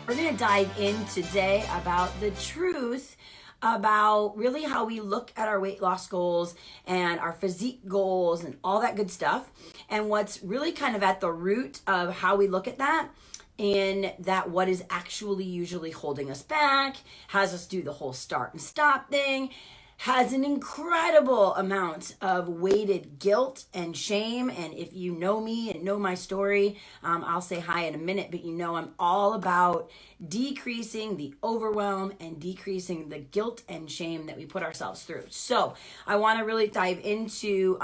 We're going to dive in today about the truth about really how we look at our weight loss goals and our physique goals and all that good stuff, and what's really kind of at the root of how we look at that, and that what is actually usually holding us back, has us do the whole start and stop thing, has an incredible amount of weighted guilt and shame. And if you know me and know my story, I'll say hi in a minute, but you know I'm all about decreasing the overwhelm and decreasing the guilt and shame that we put ourselves through. So I want to really dive into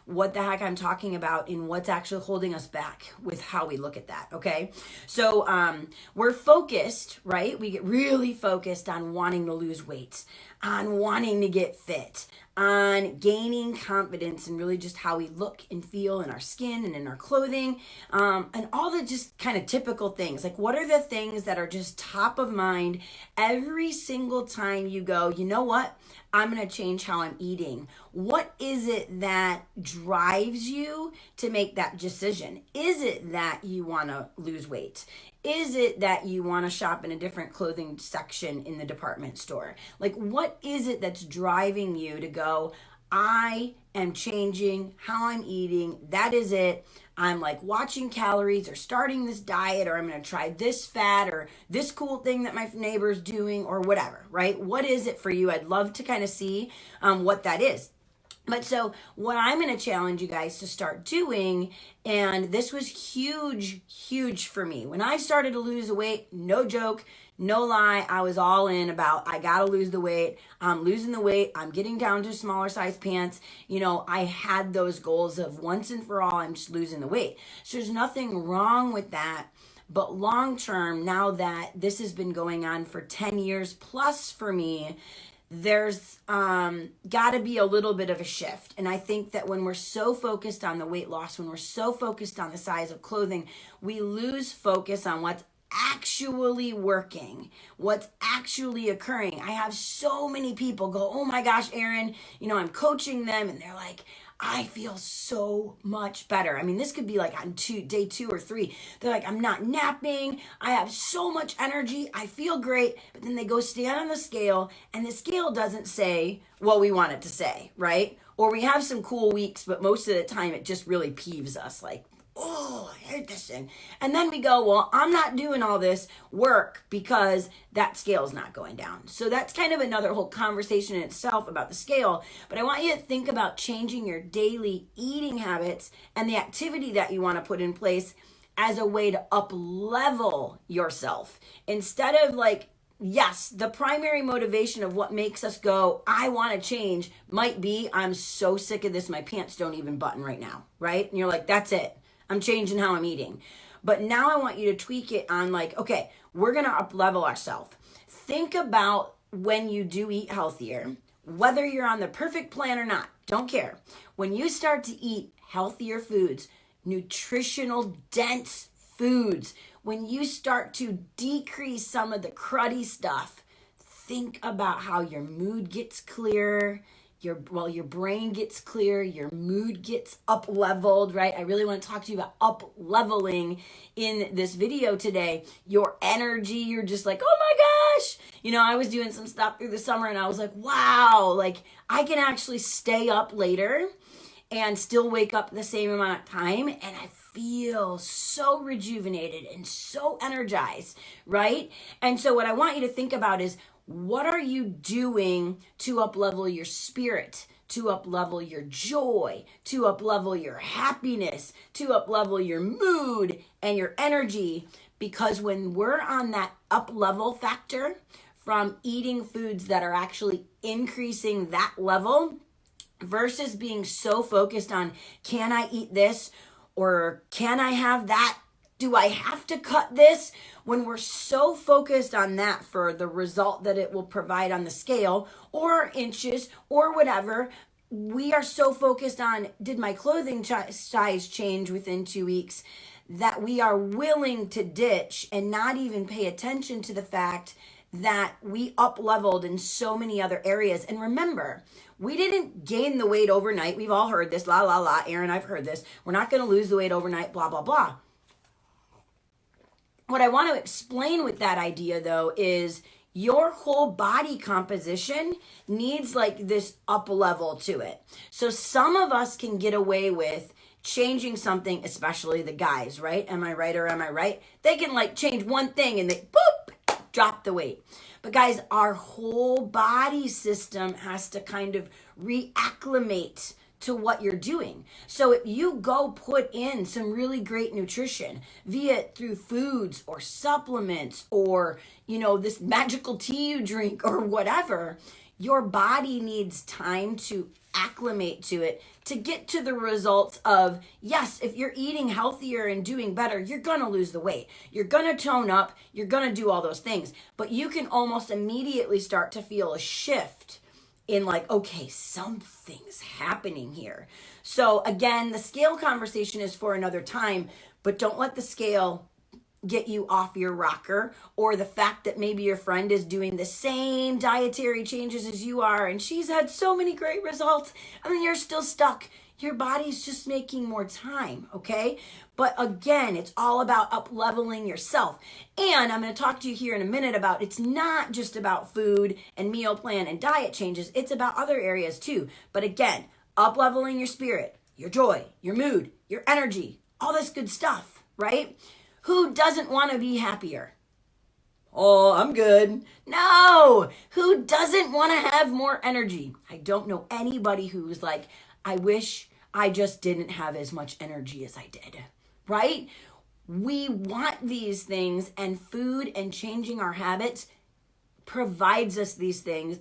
what the heck I'm talking about and what's actually holding us back with how we look at that. Okay, so we're focused, right? We get really focused on wanting to lose weight, on wanting to get fit, on gaining confidence, and really just how we look and feel in our skin and in our clothing, and all the just kind of typical things. Like, what are the things that are just top of mind every single time you go, you know what? I'm going to change how I'm eating. What is it that drives you to make that decision? Is it that you want to lose weight? Is it that you want to shop in a different clothing section in the department store? Like, what is it that's driving you to go, I am changing how I'm eating. That is it. I'm like watching calories or starting this diet, or I'm going to try this fad or this cool thing that my neighbor's doing or whatever, right? What is it for you? I'd love to kind of see what that is. But so what I'm going to challenge you guys to start doing, and this was huge for me. When I started to lose the weight, no joke, no lie, I was all in about, I got to lose the weight. I'm losing the weight. I'm getting down to smaller size pants. You know, I had those goals of once and for all, I'm just losing the weight. So there's nothing wrong with that. But long term, now that this has been going on for 10 years plus for me, there's got to be a little bit of a shift. And I think that when we're so focused on the weight loss, when we're so focused on the size of clothing, we lose focus on what's actually working, what's actually occurring. I have so many people go, oh my gosh, Erin, you know, I'm coaching them and they're like, I feel so much better. I mean, this could be like on day 2 or 3. They're like, I'm not napping. I have so much energy. I feel great. But then they go stand on the scale and the scale doesn't say what we want it to say, right? Or we have some cool weeks, but most of the time it just really peeves us, like, oh, I hate this thing. And then we go, well, I'm not doing all this work because that scale's not going down. So that's kind of another whole conversation in itself about the scale. But I want you to think about changing your daily eating habits and the activity that you want to put in place as a way to up-level yourself. Instead of like, yes, the primary motivation of what makes us go, I want to change, might be, I'm so sick of this, my pants don't even button right now, right? And you're like, that's it. I'm changing how I'm eating. But now I want you to tweak it on like, okay, we're going to up level ourselves. Think about when you do eat healthier, whether you're on the perfect plan or not, don't care. When you start to eat healthier foods, nutritional dense foods, when you start to decrease some of the cruddy stuff, think about how your mood gets clearer. Your brain gets clear, your mood gets up leveled, right? I really want to talk to you about up leveling in this video today. Your energy, you're just like, oh my gosh. You know, I was doing some stuff through the summer and I was like, wow, like I can actually stay up later and still wake up the same amount of time. And I feel so rejuvenated and so energized, right? And so what I want you to think about is, what are you doing to up-level your spirit, to up-level your joy, to up-level your happiness, to up-level your mood and your energy? Because when we're on that up-level factor from eating foods that are actually increasing that level versus being so focused on, can I eat this or can I have that? Do I have to cut this? When we're so focused on that for the result that it will provide on the scale or inches or whatever, we are so focused on, did my clothing size change within 2 weeks, that we are willing to ditch and not even pay attention to the fact that we up-leveled in so many other areas. And remember, we didn't gain the weight overnight. We've all heard this, la, la, la. Erin, I've heard this. We're not going to lose the weight overnight, blah, blah, blah. what I want to explain with that idea though is your whole body composition needs like this up level to it. So some of us can get away with changing something, especially the guys, right? Am I right or am I right? They can like change one thing and they boop, drop the weight. But guys, our whole body system has to kind of reacclimate to what you're doing. So if you go put in some really great nutrition, via it through foods or supplements or, this magical tea you drink or whatever, your body needs time to acclimate to it to get to the results of, yes, if you're eating healthier and doing better, you're going to lose the weight. You're going to tone up. You're going to do all those things. But you can almost immediately start to feel a shift in like, okay, something's happening here. So again, the scale conversation is for another time, but don't let the scale get you off your rocker, or the fact that maybe your friend is doing the same dietary changes as you are and she's had so many great results and then you're still stuck. Your body's just making more time, okay? But again, it's all about up-leveling yourself. And I'm going to talk to you here in a minute about it's not just about food and meal plan and diet changes. It's about other areas too. But again, up-leveling your spirit, your joy, your mood, your energy, all this good stuff, right? Who doesn't want to be happier? Oh, I'm good. No. Who doesn't want to have more energy? I don't know anybody who's like, I wish I just didn't have as much energy as I did, right? We want these things, and food and changing our habits provides us these things.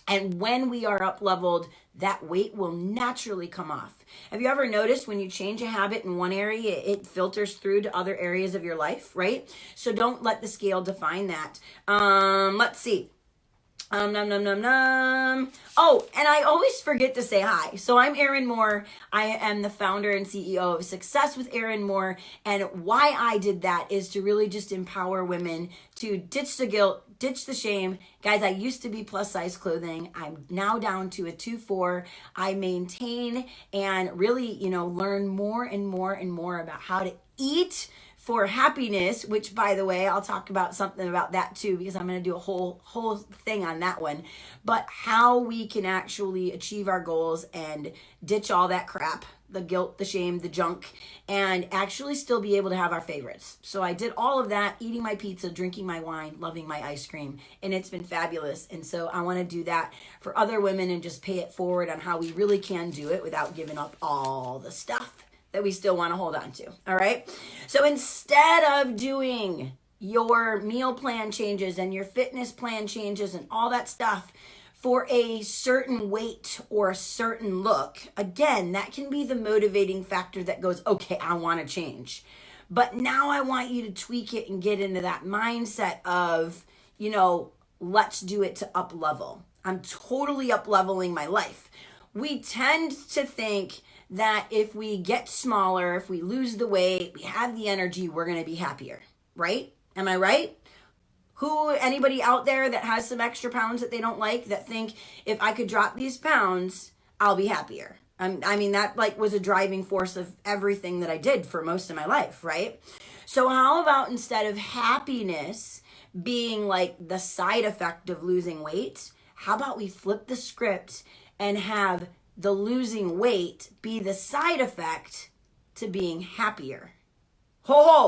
And when we are up leveled, that weight will naturally come off. Have you ever noticed when you change a habit in one area, it filters through to other areas of your life, right? So don't let the scale define that. Let's see. Nom, nom, nom. Oh, and I always forget to say hi. So I'm Erin Moore. I am the founder and CEO of Success with Erin Moore. And why I did that is to really just empower women to ditch the guilt, ditch the shame. Guys, I used to be plus size clothing. I'm now down to a 2-4. I maintain and really, learn more and more and more about how to eat for happiness, which by the way, I'll talk about something about that too, because I'm going to do a whole thing on that one, but how we can actually achieve our goals and ditch all that crap, the guilt, the shame, the junk, and actually still be able to have our favorites. So I did all of that, eating my pizza, drinking my wine, loving my ice cream, and it's been fabulous. And so I want to do that for other women and just pay it forward on how we really can do it without giving up all the stuff that we still want to hold on to. All right. So instead of doing your meal plan changes and your fitness plan changes and all that stuff for a certain weight or a certain look, again, that can be the motivating factor that goes, okay, I want to change. But now I want you to tweak it and get into that mindset of, let's do it to up level. I'm totally up leveling my life. We tend to think that if we get smaller, if we lose the weight, we have the energy, we're going to be happier, right? Am I right? Anybody out there that has some extra pounds that they don't like, that think if I could drop these pounds, I'll be happier? I mean, that was a driving force of everything that I did for most of my life, right? So how about instead of happiness being like the side effect of losing weight, how about we flip the script and have the losing weight be the side effect to being happier?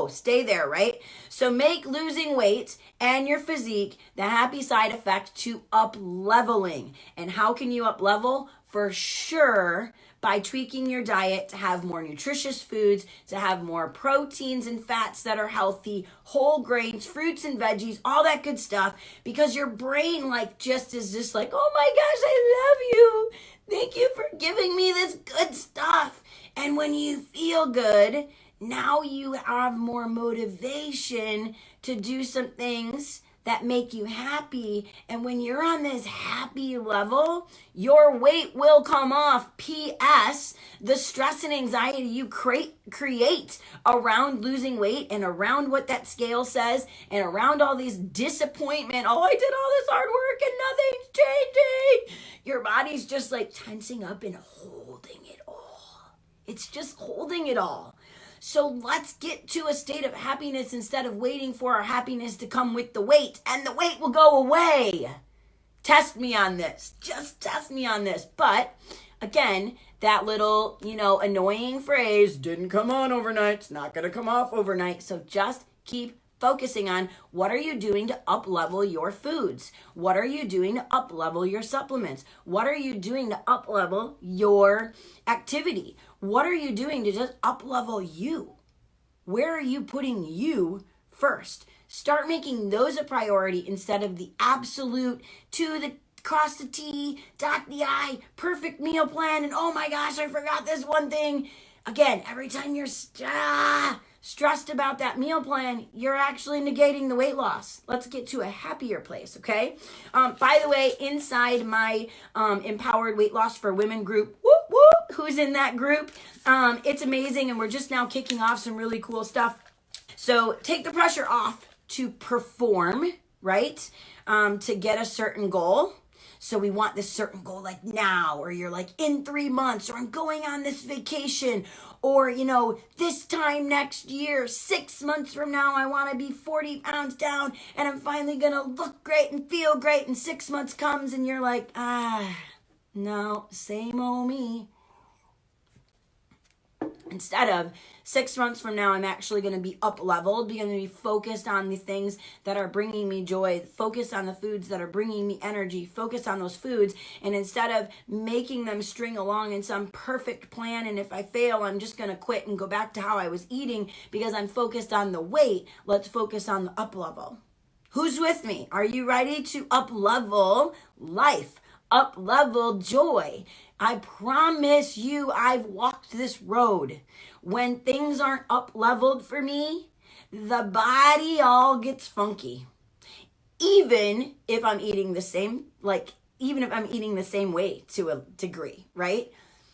Stay there, right? So make losing weight and your physique the happy side effect to up leveling. And how can you up level? For sure, by tweaking your diet to have more nutritious foods, to have more proteins and fats that are healthy, whole grains, fruits and veggies, all that good stuff, because your brain is just like, oh my gosh, I love you. Thank you for giving me this good stuff. And when you feel good, now you have more motivation to do some things that make you happy. And when you're on this happy level, your weight will come off. P.S. The stress and anxiety you create around losing weight and around what that scale says and around all these disappointment. Oh, I did all this hard work and nothing's changing. Your body's just tensing up and holding it all. It's just holding it all. So let's get to a state of happiness instead of waiting for our happiness to come with the weight, and the weight will go away. Test me on this. Just test me on this. But again, that little, annoying phrase didn't come on overnight. It's not going to come off overnight. So just keep focusing on what are you doing to up-level your foods? What are you doing to up-level your supplements? What are you doing to up-level your activity? What are you doing to just up-level you? Where are you putting you first? Start making those a priority instead of the absolute to the cross the T, dot the I, perfect meal plan, and oh my gosh, I forgot this one thing. Again, every time you're stressed about that meal plan, you're actually negating the weight loss. Let's get to a happier place, okay? By the way, inside my Empowered Weight Loss for Women group, whoop, whoop, who's in that group? It's amazing, and we're just now kicking off some really cool stuff. So take the pressure off to perform, right? To get a certain goal. So we want this certain goal like now, or you're like in 3 months, or I'm going on this vacation, or this time next year, 6 months from now, I want to be 40 pounds down and I'm finally going to look great and feel great. And 6 months comes and you're like, no, same old me. Instead of 6 months from now, I'm actually going to be up-leveled, going to be focused on the things that are bringing me joy, focused on the foods that are bringing me energy, focused on those foods. And instead of making them string along in some perfect plan, and if I fail, I'm just going to quit and go back to how I was eating because I'm focused on the weight, let's focus on the up-level. Who's with me? Are you ready to up-level life? Up-level joy? I promise you, I've walked this road. When things aren't up-leveled for me, the body all gets funky. Even if I'm eating the same, way to a degree, right?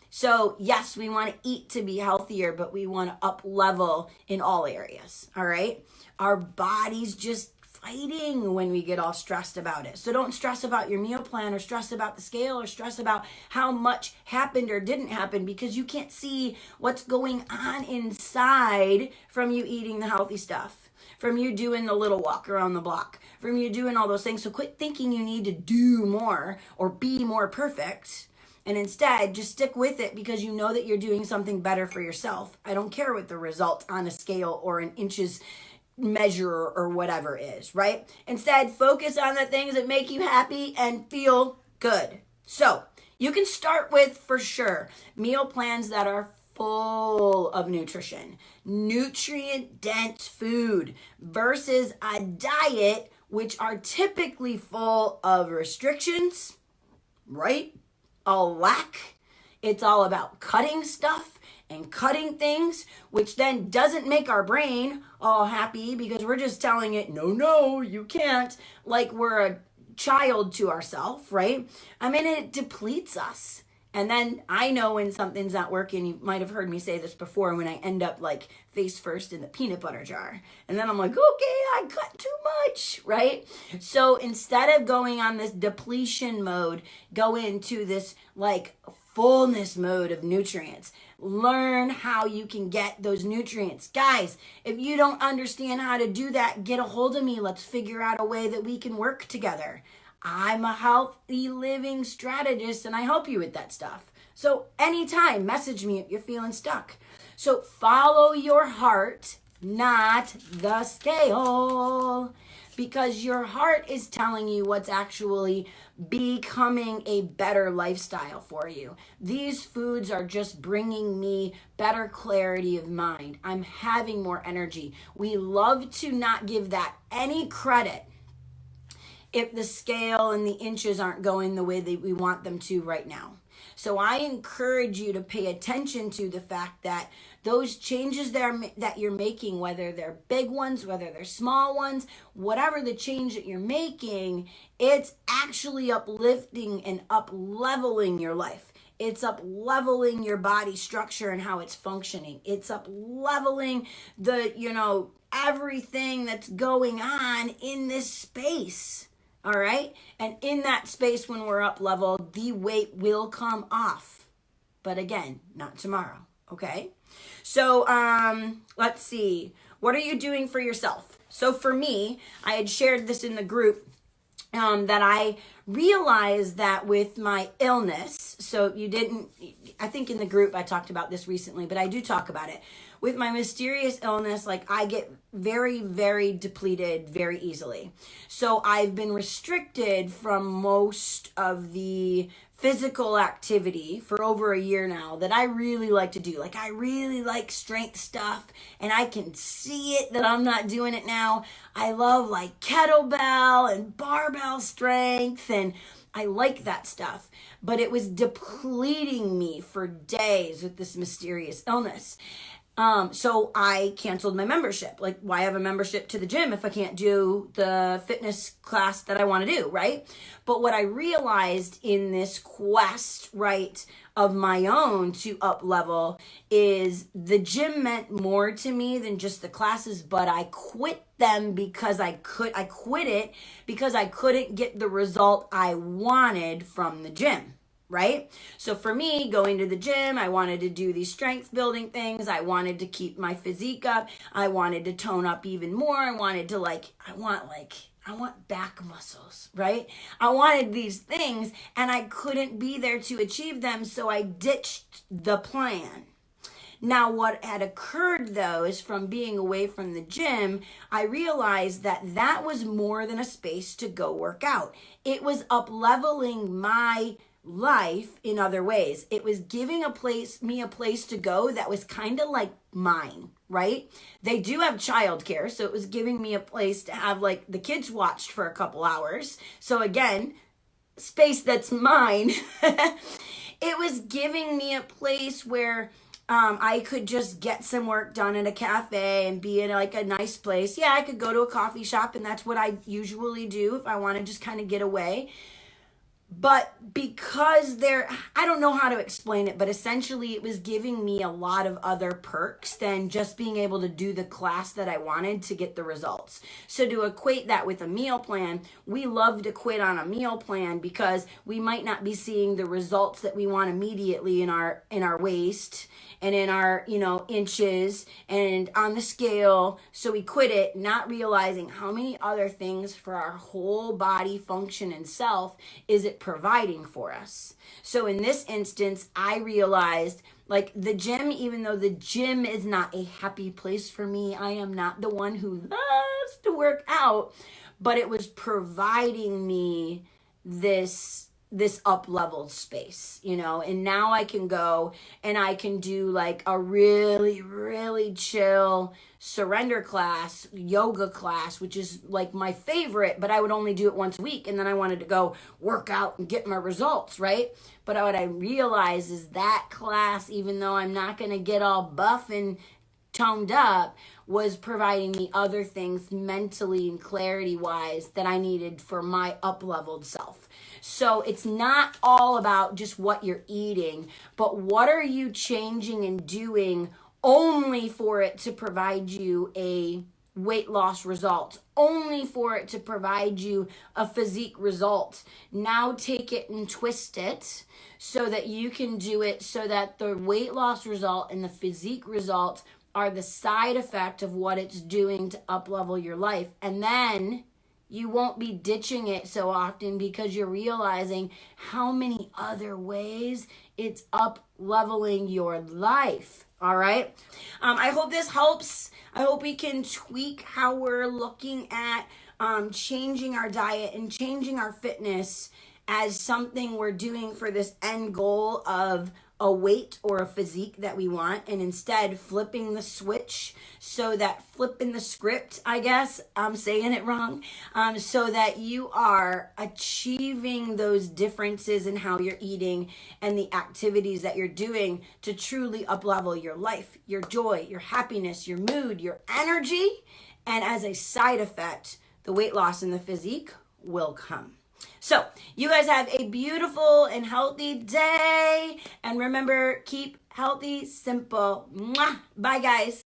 So yes, we want to eat to be healthier, but we want to up-level in all areas, all right? Our body's just fighting when we get all stressed about it. So don't stress about your meal plan, or stress about the scale, or stress about how much happened or didn't happen, because you can't see what's going on inside from you eating the healthy stuff, from you doing the little walk around the block, from you doing all those things. So quit thinking you need to do more or be more perfect, and instead just stick with it because you know that you're doing something better for yourself. I don't care what the result on a scale or an inches measure or whatever is, right? Instead, focus on the things that make you happy and feel good. So you can start with, for sure, meal plans that are full of nutrition, nutrient-dense food versus a diet which are typically full of restrictions, right? A lack. It's all about cutting stuff and cutting things, which then doesn't make our brain all happy because we're just telling it, no, you can't, like we're a child to ourselves, right? It depletes us. And then I know when something's not working. You might have heard me say this before, when I end up like face first in the peanut butter jar. And then I'm like, okay, I cut too much, right? So instead of going on this depletion mode, go into this like fullness mode of nutrients. Learn how you can get those nutrients. Guys, if you don't understand how to do that, get a hold of me. Let's figure out a way that we can work together. I'm a healthy living strategist and I help you with that stuff. So anytime, message me if you're feeling stuck. So follow your heart, not the scale, because your heart is telling you what's actually becoming a better lifestyle for you. These foods are just bringing me better clarity of mind. I'm having more energy. We love to not give that any credit if the scale and the inches aren't going the way that we want them to right now. So I encourage you to pay attention to the fact that those changes that you're making, whether they're big ones, whether they're small ones, whatever the change that you're making, it's actually uplifting and up-leveling your life. It's up-leveling your body structure and how it's functioning. It's up-leveling the, everything that's going on in this space. All right. And in that space, when we're up level, the weight will come off. But again, not tomorrow. Okay. So let's see. What are you doing for yourself? So for me, I had shared this in the group that I realized that with my illness, so you didn't, I think in the group I talked about this recently, but I do talk about it. With my mysterious illness, like I get very, very depleted very easily. So I've been restricted from most of the physical activity for over a year now that I really like to do. Like I really like strength stuff and I can see it that I'm not doing it now. I love like kettlebell and barbell strength and I like that stuff, but it was depleting me for days with this mysterious illness. So I canceled my membership. Like, why have a membership to the gym if I can't do the fitness class that I want to do, right? But what I realized in this quest, right, of my own to up level is the gym meant more to me than just the classes, but I quit them because I quit it because I couldn't get the result I wanted from the gym. Right? So for me, going to the gym, I wanted to do these strength building things. I wanted to keep my physique up. I wanted to tone up even more. I wanted to I want back muscles, right? I wanted these things and I couldn't be there to achieve them. So I ditched the plan. Now, what had occurred though is from being away from the gym, I realized that that was more than a space to go work out. It was up leveling my life in other ways. It was giving me a place to go that was kind of like mine, right? They do have childcare, so it was giving me a place to have like the kids watched for a couple hours. So again, space that's mine. It was giving me a place where I could just get some work done at a cafe and be in like a nice place. Yeah, I could go to a coffee shop and that's what I usually do if I want to just kind of get away. But because I don't know how to explain it, but essentially it was giving me a lot of other perks than just being able to do the class that I wanted to get the results. So to equate that with a meal plan, we love to quit on a meal plan because we might not be seeing the results that we want immediately in our waist and in our, inches and on the scale. So we quit it, not realizing how many other things for our whole body function and self is it providing for us. So in this instance, I realized like the gym, even though the gym is not a happy place for me, I am not the one who loves to work out, but it was providing me this up-leveled space, and now I can go and I can do like a really, really chill surrender class, yoga class, which is like my favorite, but I would only do it once a week. And then I wanted to go work out and get my results, right? But what I realized is that class, even though I'm not going to get all buff and toned up, was providing me other things mentally and clarity wise that I needed for my up-leveled self. So it's not all about just what you're eating, but what are you changing and doing only for it to provide you a weight loss result, only for it to provide you a physique result. Now take it and twist it so that you can do it so that the weight loss result and the physique result are the side effect of what it's doing to up-level your life. And then you won't be ditching it so often because you're realizing how many other ways it's up-leveling your life. All right. I hope this helps. I hope we can tweak how we're looking at changing our diet and changing our fitness as something we're doing for this end goal of a weight or a physique that we want, and instead flipping the switch so that flipping the script, I guess I'm saying it wrong, so that you are achieving those differences in how you're eating and the activities that you're doing to truly up-level your life, your joy, your happiness, your mood, your energy, and as a side effect, the weight loss and the physique will come. So you guys have a beautiful and healthy day. And remember, keep healthy, simple. Mwah. Bye, guys.